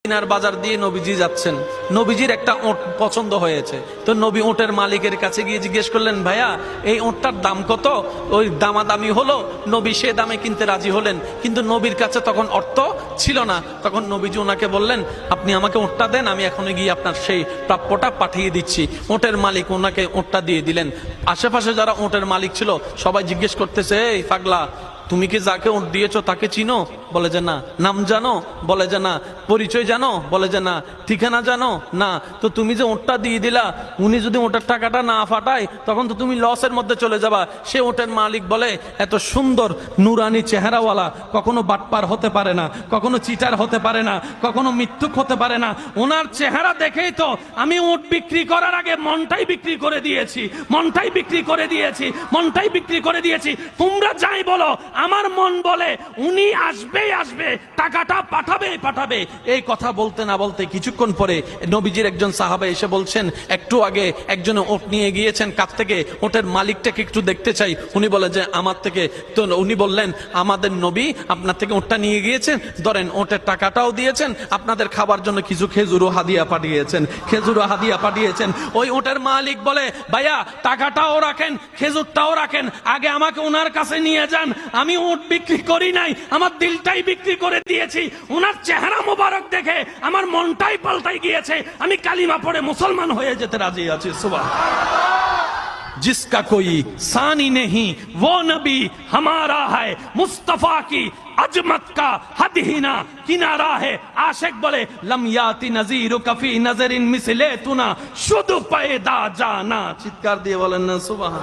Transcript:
মদিনার বাজার দিয়ে নবীজি যাচ্ছেন, নবীজির একটা ওট পছন্দ হয়েছে। তো নবী ওটের মালিকের কাছে গিয়ে জিজ্ঞেস করলেন, ভাইয়া এই ওটটার দাম কত? ওই দামাদামি হলো, নবী সে দামে কিনতে রাজি হলেন, কিন্তু নবীর কাছে তখন অর্থ ছিল না। তখন নবীজি ওনাকে বললেন, আপনি আমাকে ওটটা দেন, আমি এখনই গিয়ে আপনার সেই প্রাপ্যটা পাঠিয়ে দিচ্ছি। ওটের মালিক ওনাকে ওটটা দিয়ে দিলেন। আশেপাশে যারা ওটের মালিক ছিল সবাই জিজ্ঞেস করতেছে, এই পাগলা, তুমি কি যাকে ওট দিয়েছো তাকে চিনো? বলে যে না। নাম জানো? বলে যে না। পরিচয় জানো? বলে যে না। ঠিকানা জানো? না। তো তুমি যে ওটটা দিয়ে দিলা, উনি যদি ওটার টাকাটা না ফাটায় তখন তো তুমি লসের মধ্যে চলে যাবা। সে ওটের মালিক বলে, এত সুন্দর নুরানি চেহারাওয়ালা কখনো বাটপার হতে পারে না, কখনো চিটার হতে পারে না, কখনো মিথ্যুক হতে পারে না। ওনার চেহারা দেখেই তো আমি ওট বিক্রি করার আগে মনটাই বিক্রি করে দিয়েছি, মনটাই বিক্রি করে দিয়েছি, মনটাই বিক্রি করে দিয়েছি। তোমরা যাই বলো, আমার মন বলে উনি আসবেই আসবে, টাকাটা পাঠাবেই পাঠাবে। এই কথা বলতে না বলতে কিছুক্ষণ পরে নবীজির একজন সাহাবা এসে বলছেন, একটু আগে একজনে ওট নিয়ে গিয়েছেন, কাছ থেকে ওটের মালিকটাকে একটু দেখতে চাই। উনি বলে যে আমার থেকে। তো উনি বললেন, আমাদের নবী আপনার থেকে ওটটা নিয়ে গিয়েছেন, ধরেন ওটের টাকাটাও দিয়েছেন, আপনাদের খাবার জন্য কিছু খেজুরও হাদিয়া পাঠিয়েছেন, খেজুরও হাদিয়া পাঠিয়েছেন। ওই ওটের মালিক বলে, ভাইয়া টাকাটাও রাখেন, খেজুরটাও রাখেন, আগে আমাকে ওনার কাছে নিয়ে যান। আমি উট বিক্রি করি নাই, আমার দিলটাই বিক্রি করে দিয়েছি। ওনার চেহারা মোবারক দেখে আমার মনটাই পাল্টাই গিয়েছে, আমি কালিমা পড়ে মুসলমান হয়ে যেতে রাজি আছি। সুবহানাল্লাহ। जिसका कोई सानी नहीं वो नबी हमारा है, मुस्तफा की अजमत का हद ही ना किनारा है। आशिक बोले, लम याति नजीरु कफी नजरिन मिसले तुना शुद्ध पैदा जाना। चित्कार दिए बोलेन ना सुबहान।